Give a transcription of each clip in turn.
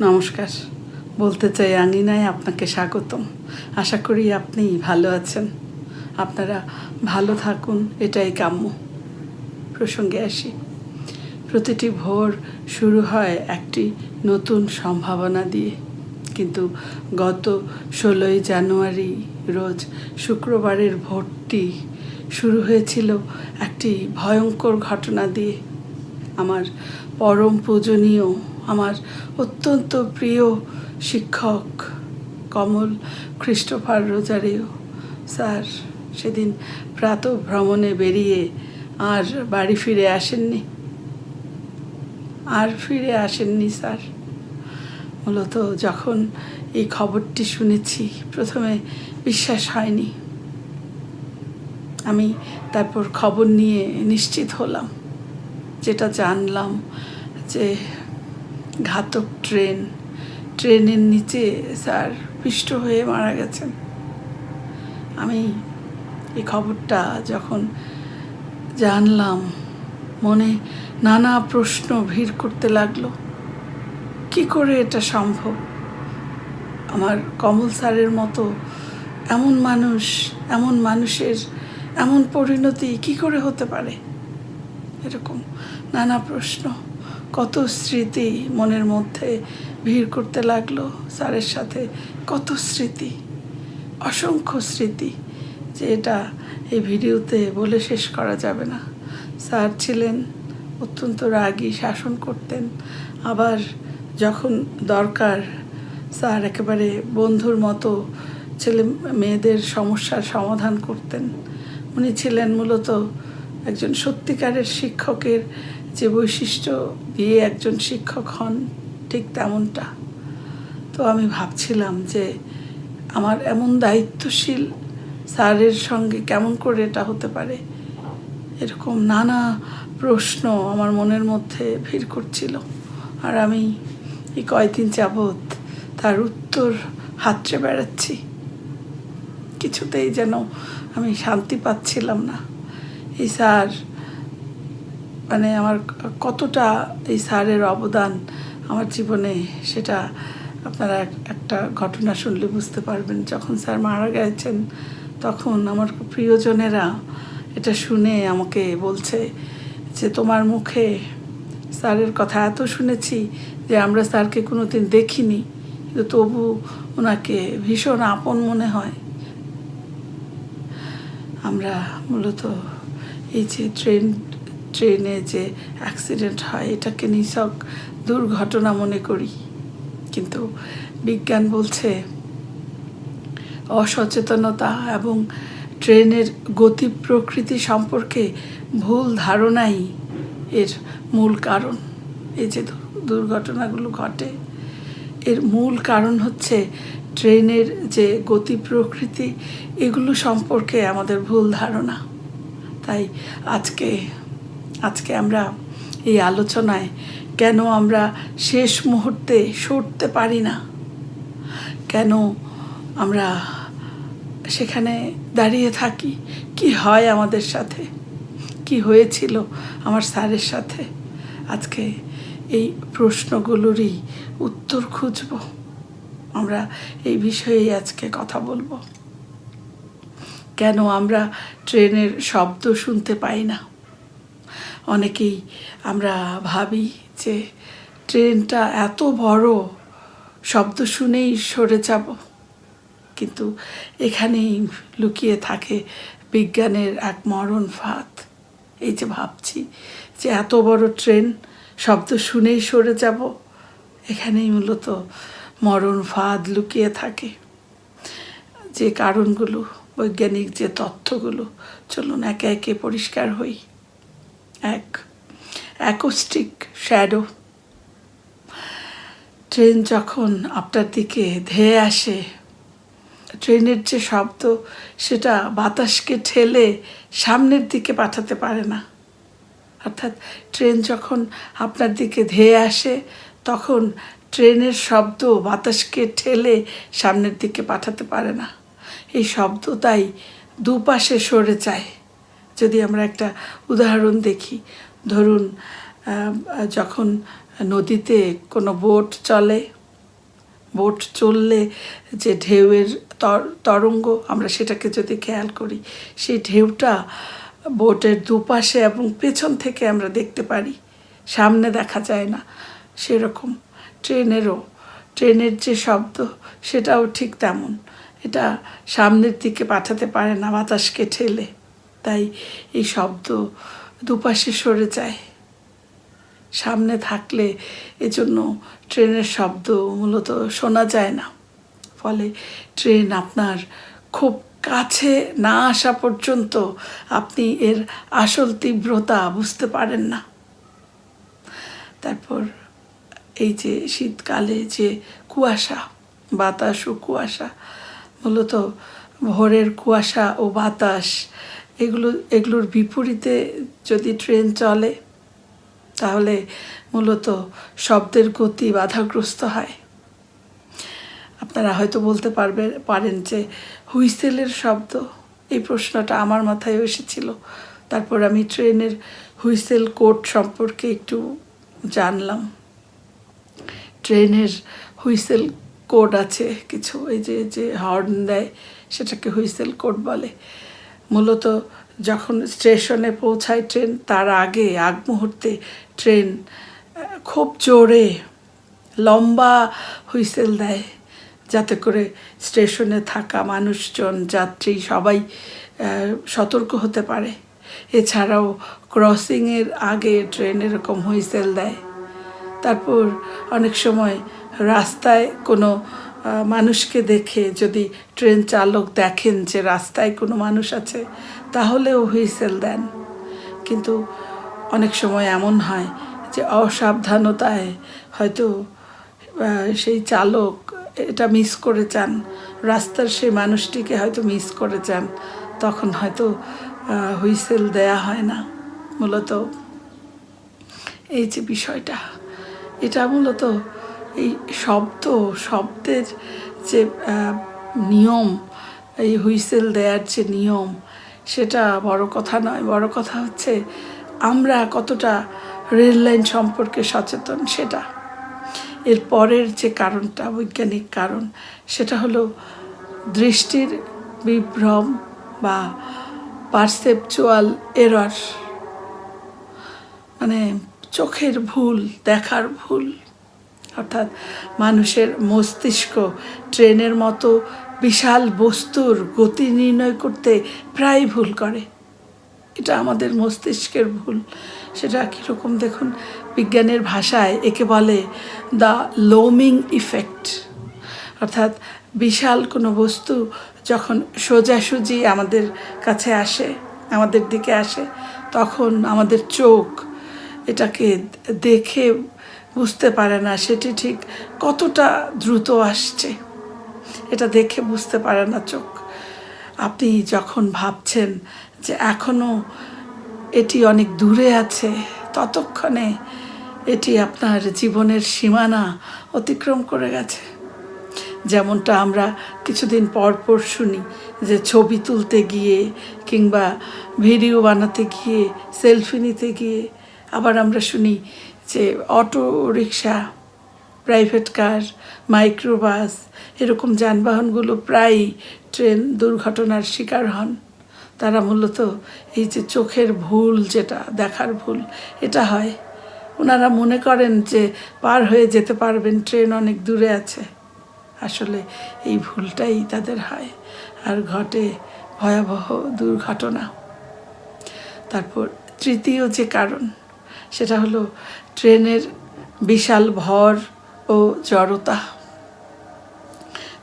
নমস্কার। বলতে চাই আঙিনায় আপনাকে স্বাগতম। আশা করি আপনি ভালো আছেন। আপনারা ভালো থাকুন, এটাই কাম্য। প্রসঙ্গে আসি। প্রতিটি ভোর শুরু হয় একটি নতুন সম্ভাবনা দিয়ে, কিন্তু গত 16ই জানুয়ারি রোজ শুক্রবারের ভোরটি শুরু হয়েছিল একটি ভয়ঙ্কর ঘটনা দিয়ে। আমার পরম পূজনীয়, আমার অত্যন্ত প্রিয় শিক্ষক কমল ক্রিস্টোফার রোজারিও স্যার সেদিন প্রাতঃভ্রমণে বেরিয়ে আর বাড়ি ফিরে আসেননি স্যার। মূলত যখন এই খবরটি শুনেছি প্রথমে বিশ্বাস হয়নি। আমি তারপর খবর নিয়ে নিশ্চিত হলাম, যেটা জানলাম যে ঘাতক ট্রেনের নিচে স্যার পিষ্ট হয়ে মারা গেছেন। আমি এই খবরটা যখন জানলাম, মনে নানা প্রশ্ন ভিড় করতে লাগলো। কি করে এটা সম্ভব? আমার কমল স্যারের মতো এমন মানুষের এমন পরিণতি কি করে হতে পারে? এরকম নানা প্রশ্ন, কত স্মৃতি মনের মধ্যে ভিড় করতে লাগলো। স্যারের সাথে কত স্মৃতি, অসংখ্য স্মৃতি, যে এটা এই ভিডিওতে বলে শেষ করা যাবে না। স্যার ছিলেন অত্যন্ত রাগী, শাসন করতেন। আবার যখন দরকার স্যার একেবারে বন্ধুর মতো ছেলে মেয়েদের সমস্যার সমাধান করতেন। উনি ছিলেন মূলত একজন সত্যিকারের শিক্ষকের যে বৈশিষ্ট্য দিয়ে একজন শিক্ষক হন, ঠিক তেমনটা। তো আমি ভাবছিলাম যে আমার এমন দায়িত্বশীল স্যারের সঙ্গে কেমন করে এটা হতে পারে। এরকম নানা প্রশ্ন আমার মনের মধ্যে ভিড় করছিল, আর আমি এই কয়েকদিন যাবৎ তার উত্তর হাতড়ে বেড়াচ্ছি। কিছুতেই যেন আমি শান্তি পাচ্ছিলাম না। এই স্যার আমার কতটা এই স্যারের অবদান আমার জীবনে, সেটা আপনারা একটা ঘটনা শুনলে বুঝতে পারবেন। যখন স্যার মারা গেছেন তখন আমার প্রিয়জনেরা এটা শুনে আমাকে বলছে যে তোমার মুখে স্যারের কথা এত শুনেছি যে আমরা স্যারকে কোনো দিন দেখিনি, কিন্তু তবু ওনাকে ভীষণ আপন মনে হয়। আমরা মূলত এই যে ট্রেনে যে অ্যাক্সিডেন্ট হয়, এটাকে নিছক দুর্ঘটনা মনে করি, কিন্তু বিজ্ঞান বলছে অসচেতনতা এবং ট্রেনের গতি প্রকৃতি সম্পর্কে ভুল ধারণাই এর মূল কারণ। এই যে দুর্ঘটনাগুলো ঘটে, এর মূল কারণ হচ্ছে ট্রেনের যে গতি প্রকৃতি, এগুলো সম্পর্কে আমাদের ভুল ধারণা। তাই আজকে আমরা এই আলোচনায় কেন আমরা শেষ মুহূর্তে সরতে পারি না, কেন আমরা সেখানে দাঁড়িয়ে থাকি, কি হয় আমাদের সাথে, কি হয়েছিল আমার স্যারের সাথে, আজকে এই প্রশ্নগুলোরই উত্তর খুঁজব। আমরা এই বিষয়েই আজকে কথা বলবো। কেন আমরা ট্রেনের শব্দ শুনতে পাই না? অনেকেই আমরা ভাবি যে ট্রেনটা এত বড়, শব্দ শুনেই সরে যাব, কিন্তু এখানেই লুকিয়ে থাকে বিজ্ঞানের এক মরণ ফাঁদ। এই যে ভাবছি যে এত বড় ট্রেন, শব্দ শুনেই সরে যাব, এখানেই মূলত মরণ ফাঁদ লুকিয়ে থাকে। যে কারণগুলো, বৈজ্ঞানিক যে তথ্যগুলো, চলুন একে একে পরিষ্কার হই। Acoustic shadow. ট্রেন যখন আপনার দিকে ধেয়ে আসে, ট্রেনের যে শব্দ, সেটা বাতাসকে ঠেলে সামনের দিকে পাঠাতে পারে না। অর্থাৎ ট্রেন যখন আপনার দিকে ধেয়ে আসে, তখন ট্রেনের শব্দ বাতাসকে ঠেলে সামনের দিকে পাঠাতে পারে না। এই শব্দ তাই দুপাশে সরে যায়। যদি আমরা একটা উদাহরণ দেখি, ধরুন যখন নদীতে কোনো বোট চলে, বোট চললে যে ঢেউয়ের তরঙ্গ, আমরা সেটাকে যদি খেয়াল করি, সেই ঢেউটা বোটের দুপাশে এবং পেছন থেকে আমরা দেখতে পারি, সামনে দেখা যায় না। সেরকম ট্রেনের যে শব্দ, সেটাও ঠিক তেমন। এটা সামনের দিকে পাঠাতে পারে না বাতাসকে ঠেলে, তাই এই শব্দ দুপাশে সরে যায়। সামনে থাকলে এজন্য ট্রেনের শব্দ মূলত শোনা যায় না। ফলে ট্রেন আপনার খুব কাছে না আসা পর্যন্ত আপনি এর আসল তীব্রতা বুঝতে পারেন না। তারপর এই যে শীতকালে যে কুয়াশা, বাতাস ও কুয়াশা, মূলত ভোরের কুয়াশা ও বাতাস, এগুলোর বিপরীতে যদি ট্রেন চলে তাহলে মূলত শব্দের গতি বাধাগ্রস্ত হয়। আপনারা হয়তো বলতে পারেন যে হুইসেলের শব্দ, এই প্রশ্নটা আমার মাথায় এসেছিল। তারপর আমি ট্রেনের হুইসেল কোড সম্পর্কে একটু জানলাম। ট্রেনের হুইসেল কোড আছে কিছু, এই যে হর্ন দেয় সেটাকে হুইসেল কোড বলে। মূলত যখন স্টেশনে পৌঁছায় ট্রেন, তার আগ মুহূর্তে ট্রেন খুব জোরে লম্বা হুইসেল দেয়, যাতে করে স্টেশনে থাকা মানুষজন, যাত্রী সবাই সতর্ক হতে পারে। এছাড়াও ক্রসিংয়ের আগে ট্রেন এরকম হুইসেল দেয়। তারপর অনেক সময় রাস্তায় কোনো মানুষকে দেখে যদি ট্রেন চালক দেখেন যে রাস্তায় কোনো মানুষ আছে, তাহলেও হুইসেল দেন। কিন্তু অনেক সময় এমন হয় যে অসাবধানতায় হয়তো সেই চালক এটা মিস করে যান, রাস্তার সেই মানুষটিকে হয়তো মিস করে যান, তখন হয়তো হুইসেল দেয়া হয় না। মূলত এই যে বিষয়টা, এটা মূলত এই শব্দের যে নিয়ম, এই হুইসেল দেওয়ার যে নিয়ম, সেটা বড় কথা নয়। বড় কথা হচ্ছে আমরা কতটা রেল লাইন সম্পর্কে সচেতন সেটা। এর পরের যে কারণটা, বৈজ্ঞানিক কারণ, সেটা হলো দৃষ্টির বিভ্রম বা পারসেপচুয়াল এরর, মানে চোখের ভুল, দেখার ভুল। অর্থাৎ মানুষের মস্তিষ্ক ট্রেনের মতো বিশাল বস্তুর গতি নির্ণয় করতে প্রায় ভুল করে। এটা আমাদের মস্তিষ্কের ভুল। সেটা কীরকম দেখুন, বিজ্ঞানের ভাষায় একে বলে দ্য লোমিং ইফেক্ট। অর্থাৎ বিশাল কোনো বস্তু যখন সোজাসুজি আমাদের কাছে আসে, আমাদের দিকে আসে, তখন আমাদের চোখ এটাকে দেখে বুঝতে পারে না সেটি ঠিক কতটা দ্রুত আসছে, এটা দেখে বুঝতে পারে না চোখ। আপনি যখন ভাবছেন যে এখনও এটি অনেক দূরে আছে, ততক্ষণে এটি আপনার জীবনের সীমানা অতিক্রম করে গেছে। যেমনটা আমরা কিছুদিন পর শুনি যে ছবি তুলতে গিয়ে কিংবা ভিডিও বানাতে গিয়ে, সেলফি নিতে গিয়ে, আবার আমরা শুনি যে auto rickshaw, private car, microbus, এরকম যানবাহনগুলো প্রায়ই ট্রেন দুর্ঘটনার শিকার হন। তারা মূলত এই যে চোখের ভুল, যেটা দেখার ভুল, এটা হয়। ওনারা মনে করেন যে পার হয়ে যেতে পারবেন, ট্রেন অনেক দূরে আছে। আসলে এই ভুলটাই তাদের হয়, আর ঘটে ভয়াবহ দুর্ঘটনা। তারপর তৃতীয় যে কারণ, সেটা হলো ট্রেনের বিশাল ভর ও জড়তা।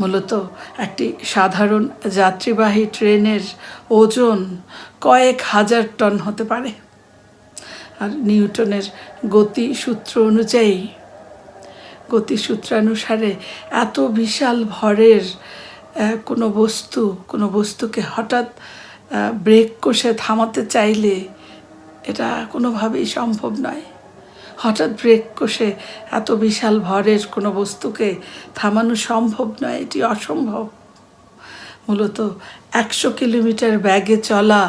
মূলত একটি সাধারণ যাত্রীবাহী ট্রেনের ওজন কয়েক হাজার টন হতে পারে। আর নিউটনের গতিসূত্রানুসারে এত বিশাল ভরের কোনো বস্তুকে হঠাৎ ব্রেক কষে থামাতে চাইলে এটা কোনোভাবেই সম্ভব নয়। হঠাৎ ব্রেক কষে এত বিশাল ভরের কোনো বস্তুকে থামানো সম্ভব নয়, এটি অসম্ভব। মূলত 100 কিলোমিটার বেগে চলা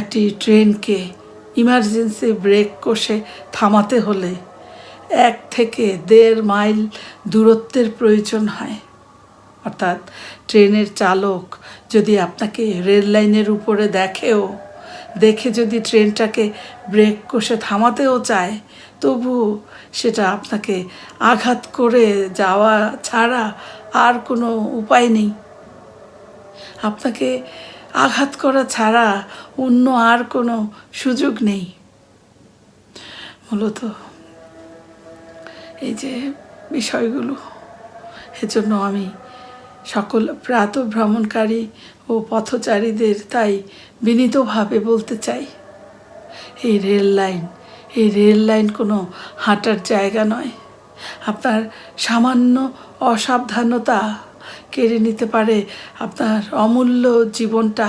একটি ট্রেনকে ইমার্জেন্সি ব্রেক কষে থামাতে হলে 1 থেকে 1.5 মাইল দূরত্বের প্রয়োজন হয়। অর্থাৎ ট্রেনের চালক যদি আপনাকে রেল লাইনের উপরে দেখে যদি ট্রেনটাকে ব্রেক কষে থামাতেও চায়, তবুও সেটা আপনাকে আঘাত করে যাওয়া ছাড়া আর কোনো উপায় নেই। আপনাকে আঘাত করা ছাড়া অন্য আর কোনো সুযোগ নেই। মূলত এই যে বিষয়গুলো, এজন্য আমি সকল প্রাতঃভ্রমণকারী ও পথচারীদের তাই বিনীতভাবে বলতে চাই, এই রেল লাইন কোনো হাঁটার জায়গা নয়। আপনার সামান্য অসাবধানতা কেড়ে নিতে পারে আপনার অমূল্য জীবনটা,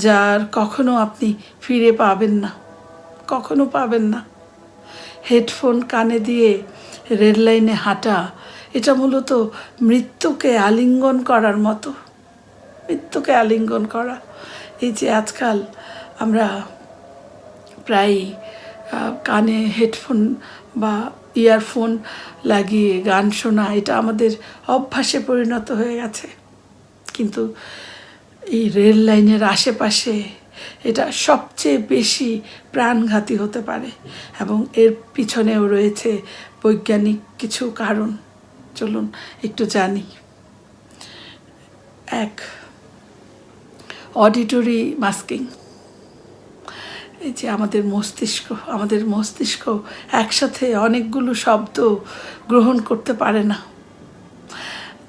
যার কখনো আপনি ফিরে পাবেন না। হেডফোন কানে দিয়ে রেল লাইনে হাঁটা, এটা মূলত মৃত্যুকে আলিঙ্গন করার মতো। এই যে আজকাল আমরা প্রায় কানে হেডফোন বা ইয়ারফোন লাগিয়ে গান শোনা, এটা আমাদের অভ্যাসে পরিণত হয়ে গেছে। কিন্তু এই রেল লাইনের আশেপাশে এটা সবচেয়ে বেশি প্রাণঘাতী হতে পারে, এবং এর পিছনেও রয়েছে বৈজ্ঞানিক কিছু কারণ। চলুন একটু জানি। 1, অডিটরি মাস্কিং। এই যে আমাদের মস্তিষ্ক একসাথে অনেকগুলো শব্দ গ্রহণ করতে পারে না।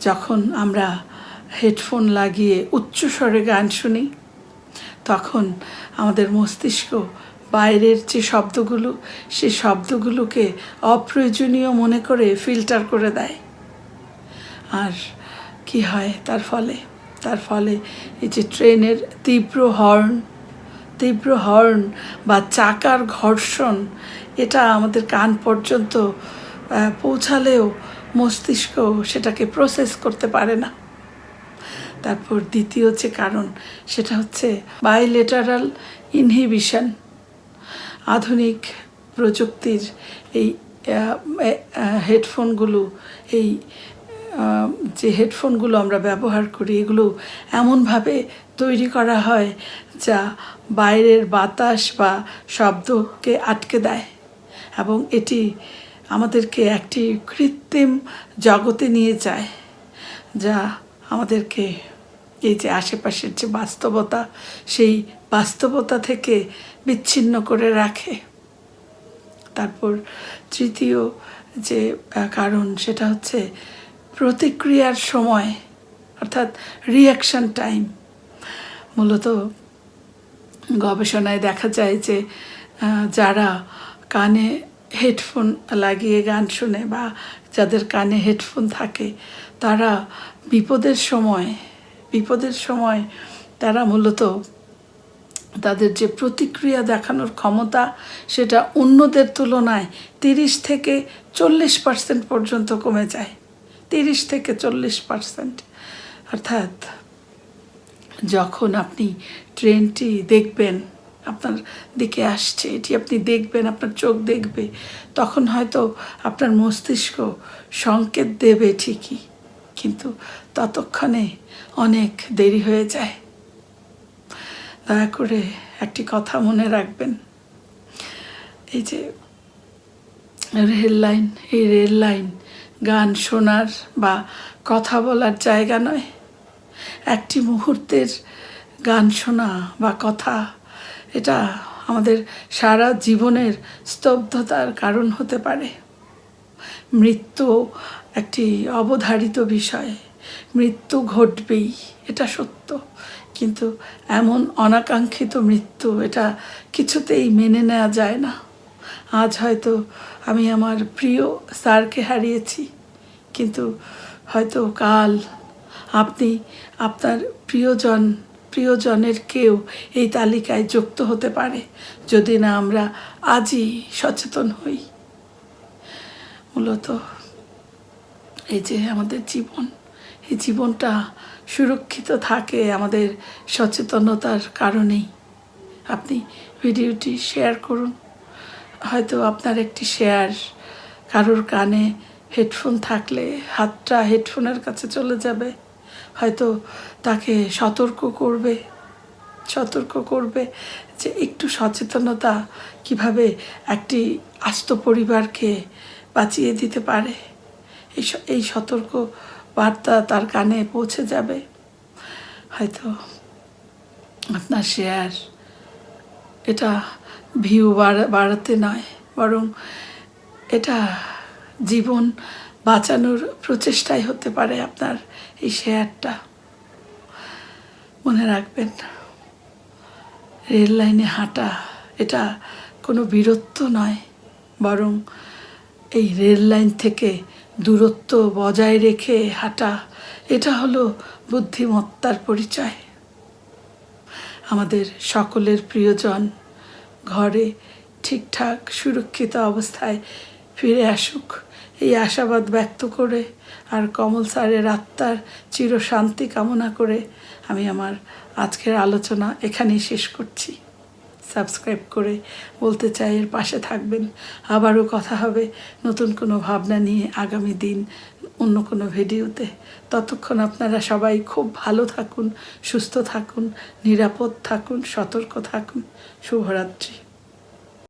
যখন আমরা হেডফোন লাগিয়ে উচ্চস্বরে গান শুনি, তখন আমাদের মস্তিষ্ক বাইরের যে শব্দগুলো, সেই শব্দগুলোকে অপ্রয়োজনীয় মনে করে ফিল্টার করে দেয়। আর কি হয় তার ফলে এই যে ট্রেনের তীব্র হর্ন বা চাকার ঘর্ষণ, এটা আমাদের কান পর্যন্ত পৌঁছালেও মস্তিষ্ক সেটাকে প্রসেস করতে পারে না। তারপর দ্বিতীয় যে কারণ, সেটা হচ্ছে বাইলেটারাল ইনহিবিশন। আধুনিক প্রযুক্তির এই যে হেডফোনগুলো আমরা ব্যবহার করি, এগুলো এমনভাবে তৈরি করা হয় যা বাইরের বাতাস বা শব্দকে আটকে দেয়, এবং এটি আমাদেরকে একটি কৃত্রিম জগতে নিয়ে যায়, যা আমাদেরকে এই যে আশেপাশের যে বাস্তবতা, সেই বাস্তবতা থেকে বিচ্ছিন্ন করে রাখে। তারপর তৃতীয় যে কারণ, সেটা হচ্ছে প্রতিক্রিয়ার সময়, অর্থাৎ রিঅ্যাকশন টাইম। মূলত গবেষণায় দেখা যায় যে যারা কানে হেডফোন লাগিয়ে গান শোনে বা যাদের কানে হেডফোন থাকে, তারা বিপদের সময় তারা মূলত তাদের যে প্রতিক্রিয়া দেখানোর ক্ষমতা, সেটা অন্যদের তুলনায় 30 থেকে 40% পর্যন্ত কমে যায়। 30 থেকে 40%। অর্থাৎ যখন আপনি ট্রেনটি দেখবেন, আপনার দিকে আসছে, এটি আপনি দেখবেন, আপনার চোখ দেখবে, তখন হয়তো আপনার মস্তিষ্ক সংকেত দেবে ঠিকই, কিন্তু ততক্ষণে অনেক দেরি হয়ে যায়। দয়া করে একটি কথা মনে রাখবেন, এই যে রেল লাইন গান শোনার বা কথা বলার জায়গা নয়। একটি মুহূর্তের গান শোনা বা কথা, এটা আমাদের সারা জীবনের স্তব্ধতার কারণ হতে পারে। মৃত্যু একটি অবধারিত বিষয়, মৃত্যু ঘটবেই, এটা সত্য, কিন্তু এমন অনাকাঙ্ক্ষিত মৃত্যু, এটা কিছুতেই মেনে নেওয়া যায় না। আজ হয়তো আমি আমার প্রিয় স্যারকে হারিয়েছি, কিন্তু হয়তো কাল আপনি আপনার প্রিয়জনের কেউ এই তালিকায় যুক্ত হতে পারে, যদি না আমরা আজই সচেতন হই। মূলত এই যে আমাদের এই জীবনটা সুরক্ষিত থাকে আমাদের সচেতনতার কারণেই। আপনি ভিডিওটি শেয়ার করুন, হয়তো আপনার একটি শেয়ার কারোর কানে হেডফোন থাকলে হাতটা হেডফোনের কাছে চলে যাবে, হয়তো তাকে সতর্ক করবে যে একটু সচেতনতা কিভাবে একটি আস্ত পরিবারকে বাঁচিয়ে দিতে পারে। এই সতর্ক বার্তা তার কানে পৌঁছে যাবে। হয়তো আপনার শেয়ার এটা ভিউ বাড়াতে নয়, বরং এটা জীবন বাঁচানোর প্রচেষ্টাই হতে পারে আপনার এই শেয়ারটা। মনে রাখবেন, রেল লাইনে হাঁটা এটা কোনো বীরত্ব নয়, বরং এই রেল লাইন থেকে দূরত্ব বজায় রেখে হাঁটা এটা হলো বুদ্ধিমত্তার পরিচয়। আমাদের সকলের প্রিয়জন ঘরে ঠিকঠাক সুরক্ষিত অবস্থায় ফিরে আসুক, এই আশাবাদ ব্যক্ত করে আর কমল স্যারের আত্মার চিরশান্তি কামনা করে আমি আমার আজকের আলোচনা এখানেই শেষ করছি। সাবস্ক্রাইব করে বলতে চাই এর পাশে থাকবেন। আবারও কথা হবে নতুন কোনো ভাবনা নিয়ে আগামী দিন অন্য কোনো ভিডিওতে। ততক্ষণ আপনারা সবাই খুব ভালো থাকুন, সুস্থ থাকুন, নিরাপদ থাকুন, সতর্ক থাকুন। শুভরাত্রি।